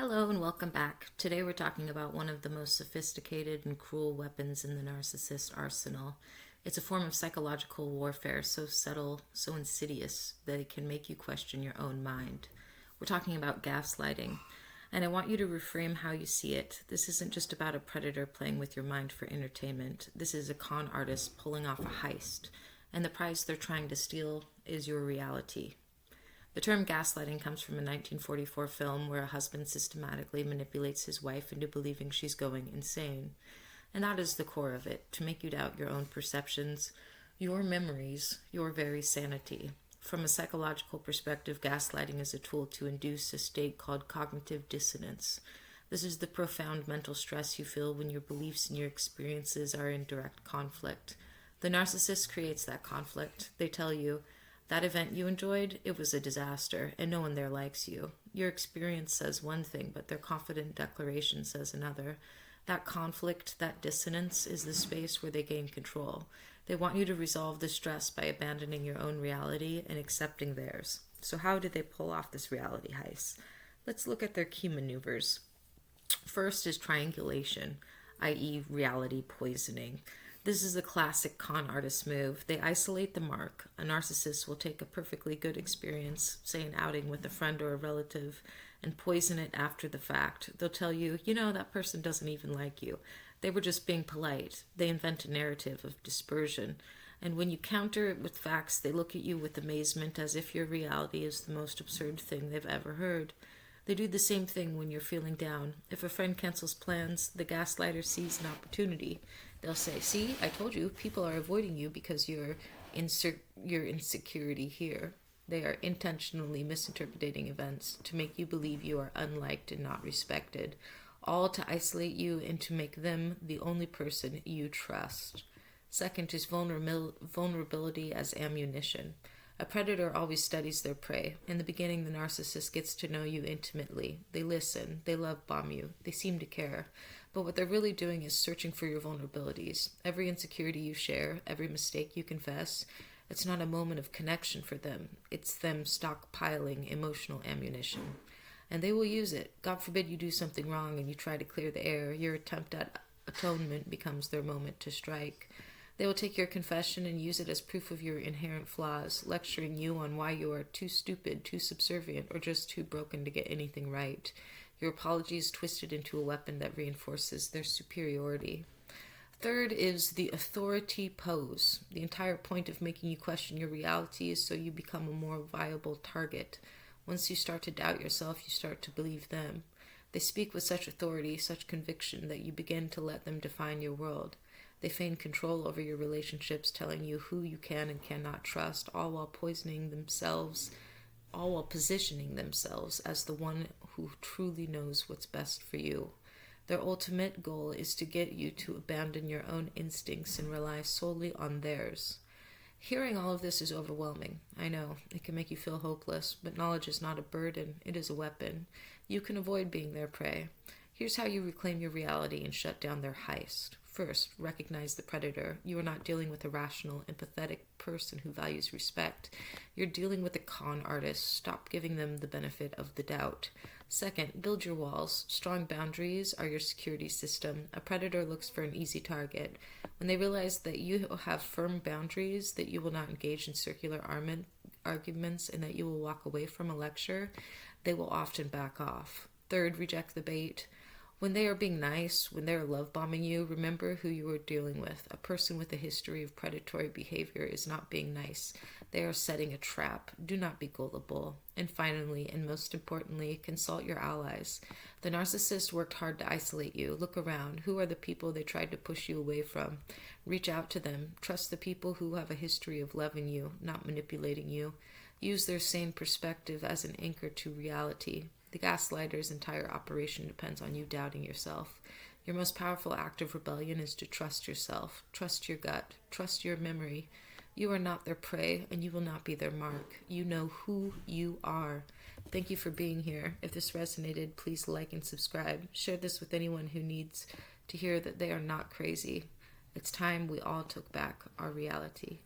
Hello and welcome back. Today we're talking about one of the most sophisticated and cruel weapons in the narcissist arsenal. It's a form of psychological warfare so subtle, so insidious, that it can make you question your own mind. We're talking about gaslighting, and I want you to reframe how you see it. This isn't just about a predator playing with your mind for entertainment. This is a con artist pulling off a heist, and the prize they're trying to steal is your reality. The term gaslighting comes from a 1944 film where a husband systematically manipulates his wife into believing she's going insane. And that is the core of it, to make you doubt your own perceptions, your memories, your very sanity. From a psychological perspective, gaslighting is a tool to induce a state called cognitive dissonance. This is the profound mental stress you feel when your beliefs and your experiences are in direct conflict. The narcissist creates that conflict. They tell you, that event you enjoyed, it was a disaster, and no one there likes you. Your experience says one thing, but their confident declaration says another. That conflict, that dissonance, is the space where they gain control. They want you to resolve the stress by abandoning your own reality and accepting theirs. So how did they pull off this reality heist? Let's look at their key maneuvers. First is triangulation, i.e. reality poisoning. This is a classic con artist move. They isolate the mark. A narcissist will take a perfectly good experience, say an outing with a friend or a relative, and poison it after the fact. They'll tell you, that person doesn't even like you. They were just being polite. They invent a narrative of dispersion. And when you counter it with facts, they look at you with amazement as if your reality is the most absurd thing they've ever heard. They do the same thing when you're feeling down. If a friend cancels plans, the gaslighter sees an opportunity. They'll say, see, I told you, people are avoiding you because your insecurity here. They are intentionally misinterpreting events to make you believe you are unliked and not respected, all to isolate you and to make them the only person you trust. Second is vulnerability as ammunition. A predator always studies their prey. In the beginning, the narcissist gets to know you intimately. They listen. They love bomb you. They seem to care. But what they're really doing is searching for your vulnerabilities. Every insecurity you share, every mistake you confess, it's not a moment of connection for them. It's them stockpiling emotional ammunition. And they will use it. God forbid you do something wrong and you try to clear the air. Your attempt at atonement becomes their moment to strike. They will take your confession and use it as proof of your inherent flaws, lecturing you on why you are too stupid, too subservient, or just too broken to get anything right. Your apology is twisted into a weapon that reinforces their superiority. Third is the authority pose. The entire point of making you question your reality is so you become a more viable target. Once you start to doubt yourself, you start to believe them. They speak with such authority, such conviction, that you begin to let them define your world. They feign control over your relationships, telling you who you can and cannot trust, all while positioning themselves as the one who truly knows what's best for you. Their ultimate goal is to get you to abandon your own instincts and rely solely on theirs. Hearing all of this is overwhelming. I know, it can make you feel hopeless, but knowledge is not a burden, it is a weapon. You can avoid being their prey. Here's how you reclaim your reality and shut down their heist. First, recognize the predator. You are not dealing with a rational, empathetic person who values respect. You're dealing with a con artist. Stop giving them the benefit of the doubt. Second, build your walls. Strong boundaries are your security system. A predator looks for an easy target. When they realize that you have firm boundaries, that you will not engage in circular arguments, and that you will walk away from a lecture, they will often back off. Third, reject the bait. When they are being nice, when they are love bombing you, remember who you are dealing with. A person with a history of predatory behavior is not being nice. They are setting a trap. Do not be gullible. And finally, and most importantly, consult your allies. The narcissist worked hard to isolate you. Look around. Who are the people they tried to push you away from? Reach out to them. Trust the people who have a history of loving you, not manipulating you. Use their sane perspective as an anchor to reality. The gaslighter's entire operation depends on you doubting yourself. Your most powerful act of rebellion is to trust yourself, trust your gut, trust your memory. You are not their prey, and you will not be their mark. You know who you are. Thank you for being here. If this resonated, please like and subscribe. Share this with anyone who needs to hear that they are not crazy. It's time we all took back our reality.